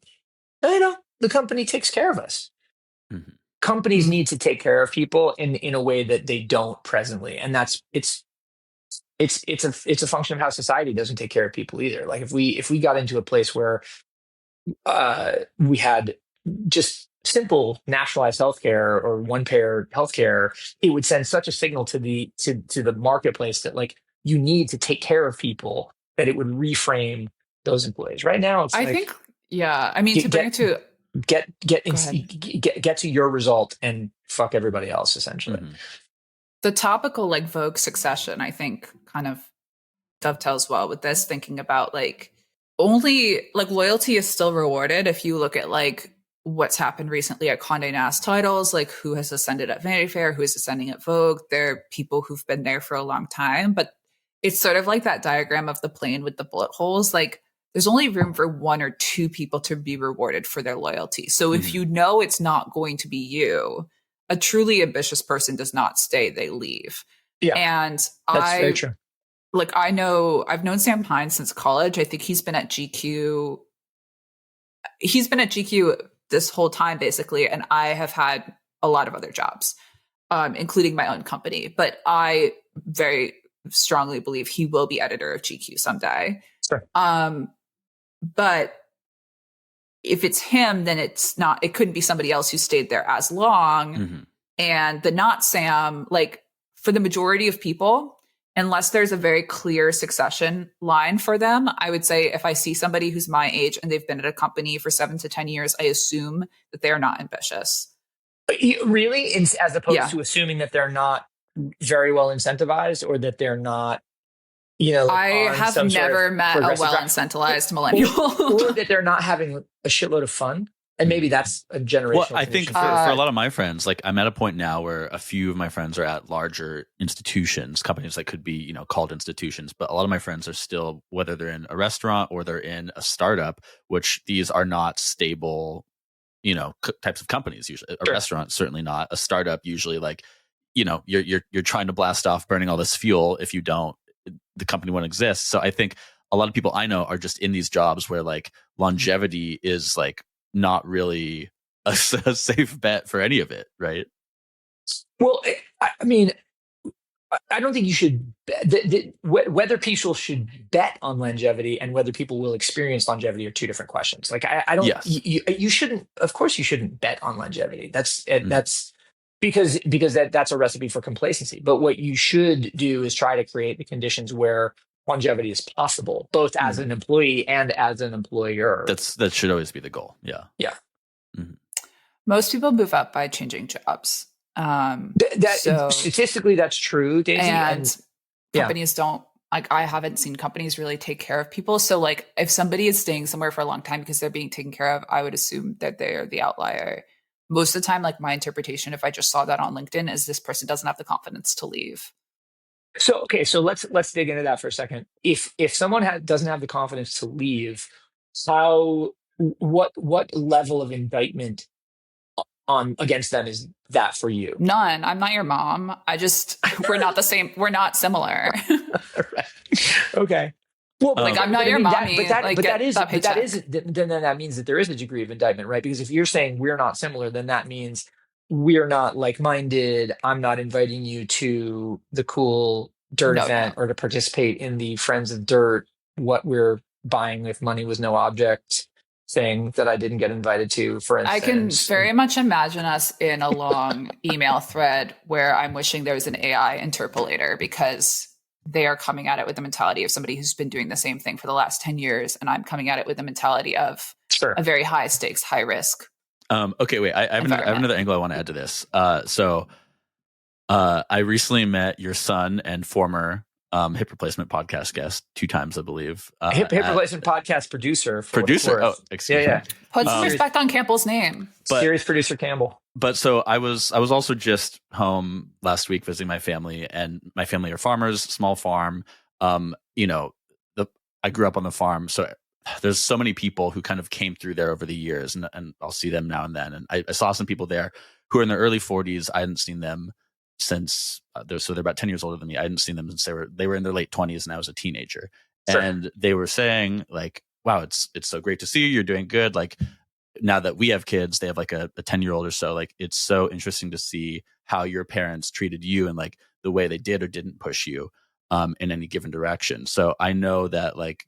the company takes care of us. Mm-hmm. Companies need to take care of people in a way that they don't presently, and it's a function of how society doesn't take care of people either. Like if we got into a place where we had just simple nationalized healthcare or one payer healthcare, it would send such a signal to the marketplace that like you need to take care of people, that it would reframe those employees. Right now, it's get to your result and fuck everybody else, essentially. Mm-hmm. The topical Vogue succession, I think, kind of dovetails well with this, thinking about only loyalty is still rewarded if you look at what's happened recently at Condé Nast Titles, who has ascended at Vanity Fair, who is ascending at Vogue. They're people who've been there for a long time, but it's sort of like that diagram of the plane with the bullet holes. There's only room for one or two people to be rewarded for their loyalty. So if you know it's not going to be you, a truly ambitious person does not stay, they leave. Yeah, and that's very true. like I've known Sam Hines since college. I think he's been at GQ. He's been at GQ this whole time, basically, and I have had a lot of other jobs, including my own company. But I very strongly believe he will be editor of GQ someday. Sure. But if it's him, then it's not. It couldn't be somebody else who stayed there as long. Mm-hmm. And the not Sam, like for the majority of people, unless there's a very clear succession line for them, I would say if I see somebody who's my age and they've been at a company for 7 to 10 years, I assume that they are not ambitious. Really? As opposed to assuming that they're not very well incentivized or that they're not, I have never met a well-incentivized millennial. or that they're not having a shitload of fun. And maybe that's a generational. Well, I think for a lot of my friends, like I'm at a point now where a few of my friends are at larger institutions, companies that could be, called institutions. But a lot of my friends are still, whether they're in a restaurant or they're in a startup, which these are not stable, types of companies. Usually, a restaurant certainly not. A startup usually, like, you're trying to blast off burning all this fuel. If you don't, the company won't exist. So I think a lot of people I know are just in these jobs where like longevity is like not really a safe bet for any of it, right? Well, I mean, I don't think you should whether people should bet on longevity and whether people will experience longevity are two different questions. Like I don't. Yes. You shouldn't. Of course, you shouldn't bet on longevity. That's because that's a recipe for complacency. But what you should do is try to create the conditions where longevity is possible, both as an employee and as an employer. That should always be the goal. Yeah. Yeah. Mm-hmm. Most people move up by changing jobs. Statistically, that's true, Daisy. And companies don't, like, I haven't seen companies really take care of people. So like if somebody is staying somewhere for a long time because they're being taken care of, I would assume that they're the outlier. Most of the time, like my interpretation, if I just saw that on LinkedIn, is this person doesn't have the confidence to leave. So let's dig into that for a second. If someone doesn't have the confidence to leave, what level of indictment against them is that for you? None. I'm not your mom. We're not the same. We're not similar. Right. Okay. Well, like I'm not your mommy. Then that means that there is a degree of indictment, right? Because if you're saying we're not similar, then that means we're not like-minded. I'm not inviting you to the cool dirt event or to participate in the Friends of Dirt. What we're buying with money was no object thing that I didn't get invited to, for instance. I can very much imagine us in a long email thread where I'm wishing there was an AI interpolator because they are coming at it with the mentality of somebody who's been doing the same thing for the last 10 years. And I'm coming at it with the mentality of a very high stakes, high risk. Okay, wait, I have another angle I want to add to this. So I recently met your son and former hip replacement podcast guest 2 times, I believe. Hip replacement podcast producer. Oh, excuse me. Put some respect on Campbell's name. Series producer Campbell. But so I was also just home last week visiting my family, and my family are farmers, small farm. I grew up on the farm, so there's so many people who kind of came through there over the years, and I'll see them now and then. And I saw some people there who are in their early 40s. I hadn't seen them since they're about 10 years older than me. I hadn't seen them since they were in their late 20s, and I was a teenager. Sure. And they were saying like, "Wow, it's so great to see you. You're doing good." Like now that we have kids, they have like a 10-year-old or so. Like it's so interesting to see how your parents treated you and like the way they did or didn't push you in any given direction. So I know that like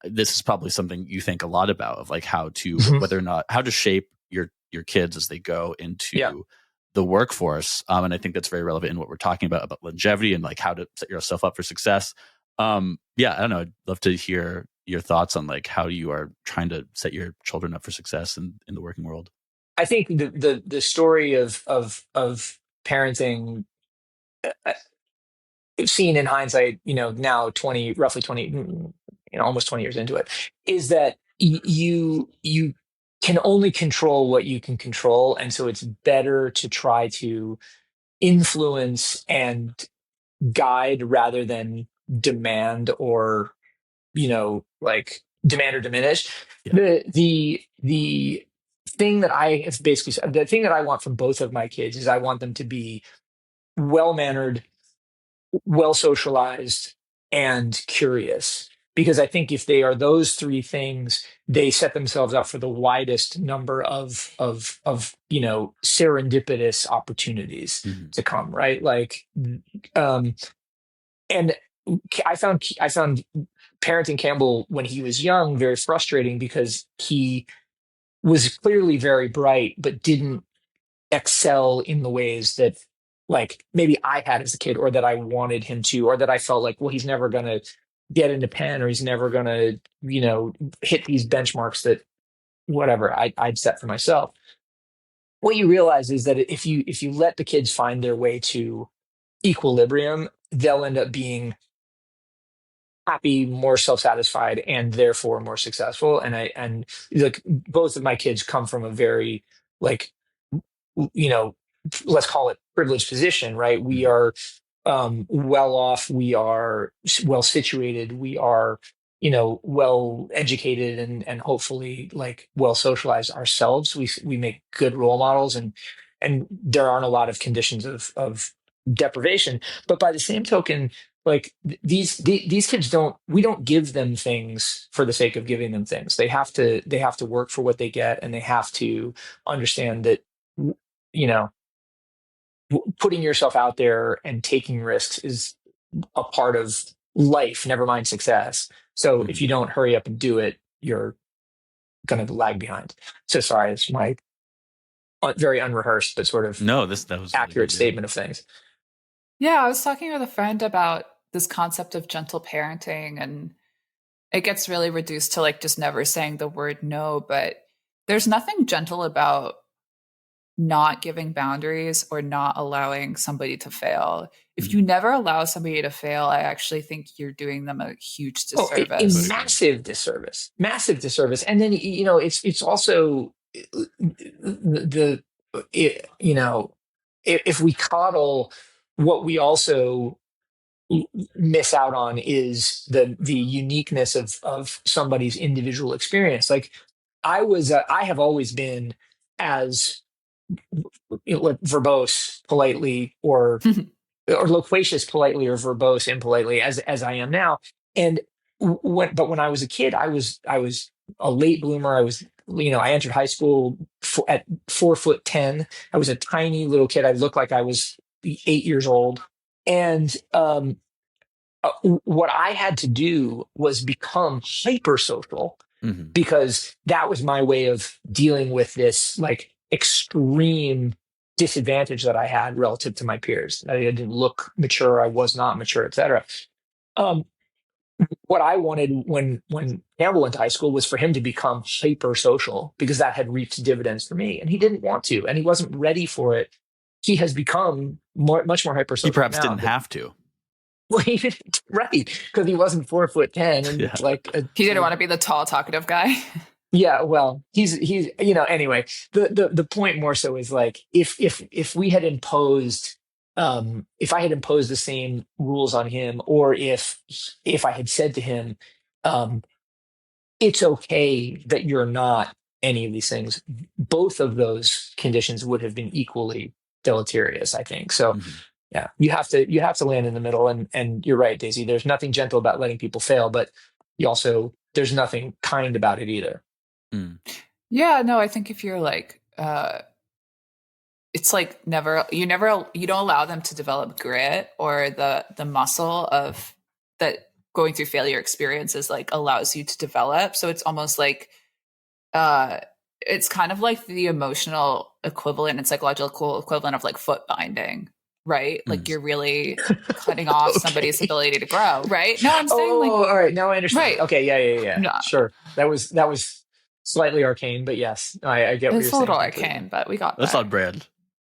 this is probably something you think a lot about, of like how to whether or not how to shape your kids as they go into the workforce. And I think that's very relevant in what we're talking about longevity and like how to set yourself up for success. I don't know. I'd love to hear your thoughts on like how you are trying to set your children up for success in the working world. I think the story of parenting, seen in hindsight, now roughly 20, almost 20 years into it, is that you can only control what you can control. And so it's better to try to influence and guide rather than demand or, like demand or diminish. Yeah. The thing that I have basically said, the thing that I want from both of my kids is I want them to be well-mannered, well-socialized, and curious. Because I think if they are those three things, they set themselves up for the widest number of serendipitous opportunities Mhm. to come, right? Like, um, and I found parenting Campbell when he was young very frustrating because he was clearly very bright, but didn't excel in the ways that like maybe I had as a kid or that I wanted him to, or that I felt like, well, he's never going to get into pen or he's never going to, hit these benchmarks that whatever I'd set for myself. What you realize is that if you let the kids find their way to equilibrium, they'll end up being happy, more self-satisfied, and therefore more successful. And like both of my kids come from a very like you know, let's call it privileged position, right? We Mhm. are well off, we are well situated, we are, well educated and hopefully like well socialized ourselves. We make good role models and there aren't a lot of conditions of deprivation. But by the same token, like these kids we don't give them things for the sake of giving them things. They have to work for what they get, and they have to understand that you know putting yourself out there and taking risks is a part of life, never mind success. So if Mhm. you don't hurry up and do it, you're going to lag behind. So sorry, it's my very unrehearsed but sort of No, that was really accurate good. Yeah. statement of things. Yeah, I was talking with a friend about this concept of gentle parenting, and it gets really reduced to like just never saying the word no, but there's nothing gentle about not giving boundaries or not allowing somebody to fail. If Mhm. you never allow somebody to fail, I actually think you're doing them a huge Oh, a disservice. Totally agree. massive disservice. And then it's also the if we coddle, what we also miss out on is the uniqueness of somebody's individual experience. Like I have always been as verbose politely or loquacious politely or verbose impolitely as I am now. And when I was a kid, I was a late bloomer. I entered high school at 4'10". I was a tiny little kid. I looked like I was 8 years old. And what I had to do was become hypersocial Mhm. because that was my way of dealing with this like extreme disadvantage that I had relative to my peers. I didn't look mature, I was not mature, etc. Um, what I wanted when Campbell went to high school was for him to become hyper social because that had reaped dividends for me, and he didn't want to, and he wasn't ready for it. He has become much more hyper He social perhaps now. didn't But have to. well, he didn't, right? Because he wasn't 4'10" Yeah. and like He didn't want to be the tall, talkative guy. yeah, well, he's anyway, the point more so is like if we had imposed if I had imposed the same rules on him, or if I had said to him, um it's okay that you're not any of these things, both of those conditions would have been equally deleterious, I think. So Mhm. yeah, you have to land in the middle, and you're right, Daisy. There's nothing gentle about letting people fail, but you also there's nothing kind about it either. Mm. Yeah, no, I think if you're like it's like you don't allow them to develop grit or the muscle of that going through failure experiences like allows you to develop. So it's almost like uh it's kind of like the emotional equivalent and psychological equivalent of like foot binding, right? Like Mm. you're really cutting off somebody's Okay. ability to grow, right? No, I'm saying like Oh, all right. Now I understand. right. Okay. Yeah. Yeah. Yeah. No, Sure. That was slightly arcane, but yes, I get what you're it's a saying little completely. arcane, but we got That's there. on brand.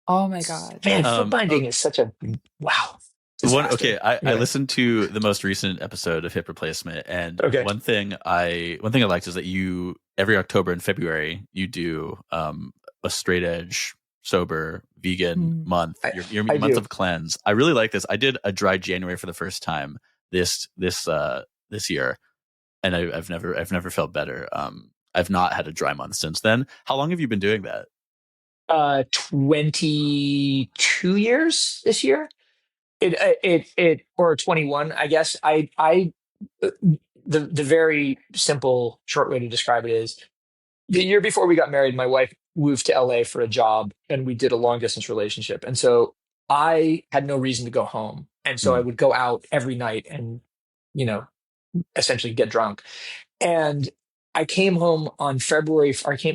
Oh my god. Man, foot Um, binding is such a wow okay, disaster. I Anyway. listened to the most recent episode of Hip Replacement, and Okay. one thing I liked is that you every October and February you do a straight edge, sober, vegan Mm. month, I your I month do. of cleanse. I really like this. I did a dry January for the first time this year, and I've never felt better. I've not had a dry month since then. How long have you been doing that? 22 years this year. or 21, I guess. The very simple short way to describe it is the year before we got married, my wife moved to LA for a job and we did a long distance relationship. And so I had no reason to go home. And so I would go out every night and, essentially get drunk. And I came home on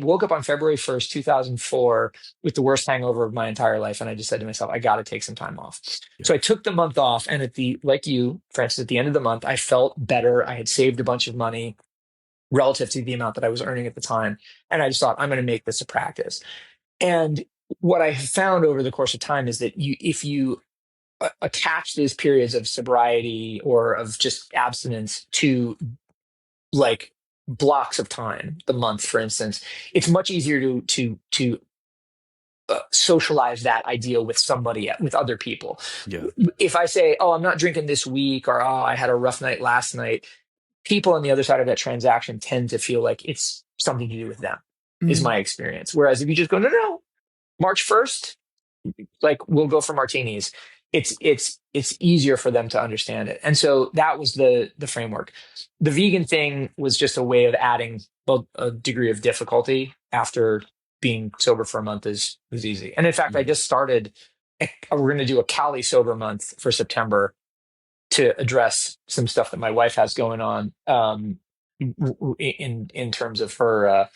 woke up on February 1st, 2004 with the worst hangover of my entire life. And I just said to myself, I got to take some time off. Yeah. So I took the month off. And like you, Francis, at the end of the month, I felt better. I had saved a bunch of money relative to the amount that I was earning at the time. And I just thought, I'm going to make this a practice. And what I have found over the course of time is that if you attach these periods of sobriety or of just abstinence to like blocks of time, the month, for instance, it's much easier to socialize that idea with with other people. Yeah. If I say, oh, I'm not drinking this week, or oh, I had a rough night last night, people on the other side of that transaction tend to feel like it's something to do with them, is my experience. Whereas if you just go, no, March 1st, like we'll go for martinis, it's easier for them to understand it. And so that was the framework. The vegan thing was just a way of adding a degree of difficulty after being sober for a month was easy. And in fact, I just started, we're going to do a Cali sober month for September to address some stuff that my wife has going on in terms of her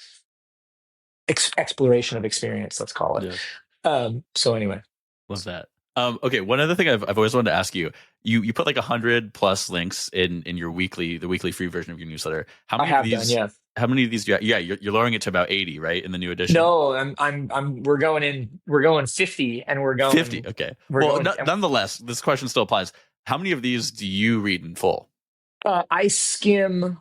exploration of experience, let's call it. Yeah. So anyway. Love that. Okay, one other thing I've always wanted to ask you. You put like 100+ links in the weekly free version of your newsletter. How many of these? Yeah. How many of these do you? Yeah, you're lowering it to about 80, right, in the new edition. No, we're going 50, and we're going 50. Okay. Well, nonetheless, this question still applies. How many of these do you read in full? I skim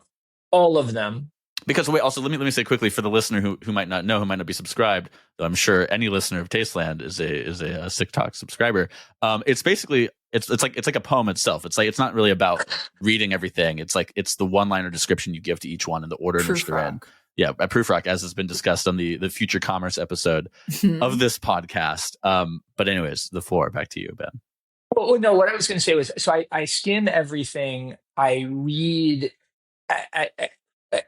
all of them. Because wait, also let me say quickly for the listener who might not know, who might not be subscribed, though I'm sure any listener of Tasteland is a Sick Talk subscriber. It's basically it's like a poem itself. It's like it's not really about reading everything. It's the one-liner description you give to each one in the order in which they're in. Yeah, at Proofrock, as has been discussed on the Future Commerce episode of this podcast. But anyways, the floor back to you, Ben. Well, no, what I was going to say was, so I skim everything. I read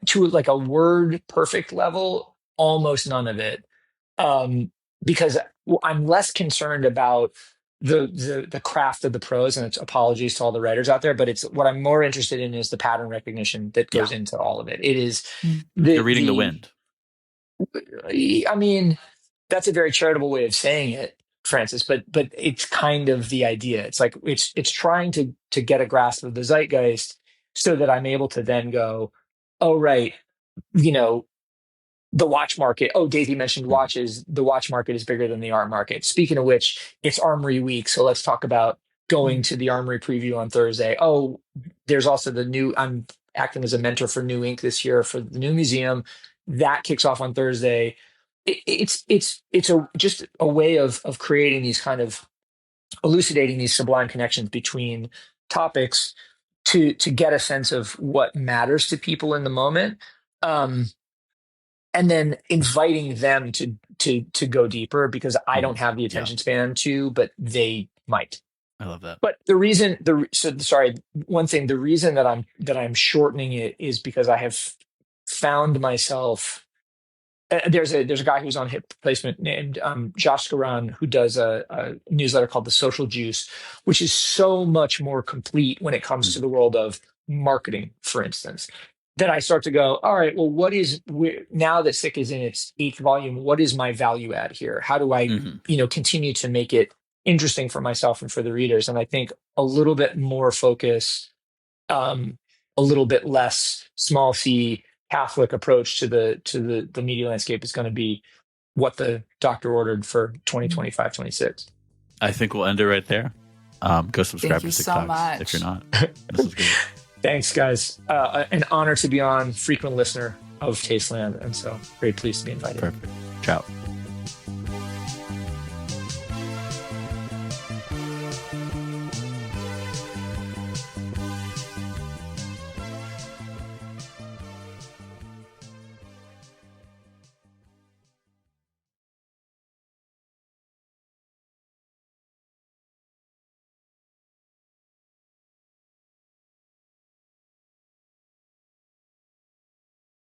to like a word perfect level, almost none of it, because I'm less concerned about the craft of the prose, and it's apologies to all the writers out there, but it's what I'm more interested in is the pattern recognition that goes into all of it. It is you're reading the wind. I mean, that's a very charitable way of saying it, Francis, but it's kind of the idea. It's like it's trying to get a grasp of the zeitgeist so that I'm able to then go, oh, right, the watch market. Oh, Daisy mentioned watches. The watch market is bigger than the art market. Speaking of which, it's Armory Week. So let's talk about going to the Armory preview on Thursday. Oh, there's also I'm acting as a mentor for New Ink this year for the new museum. That kicks off on Thursday. It's just a way of creating these kind of elucidating these sublime connections between topics to get a sense of what matters to people in the moment, and then inviting them to go deeper, because I don't have the attention span to, but they might. I love that. But the reason that I'm shortening it is because I have found myself. There's a guy who's on Hip Placement named Josh Garan, who does a newsletter called The Social Juice, which is so much more complete when it comes to the world of marketing, for instance. Then I start to go, all right, well, now that Sick is in its 8th volume, what is my value add here? How do I, continue to make it interesting for myself and for the readers? And I think a little bit more focus, a little bit less small C Catholic approach to the media landscape is going to be what the doctor ordered for 2025-26. I think we'll end it right there. Go subscribe to Sick Talks if you're not. This is good. Thanks, guys. An honor to be on, frequent listener of Tasteland, and so very pleased to be invited. Perfect. Ciao.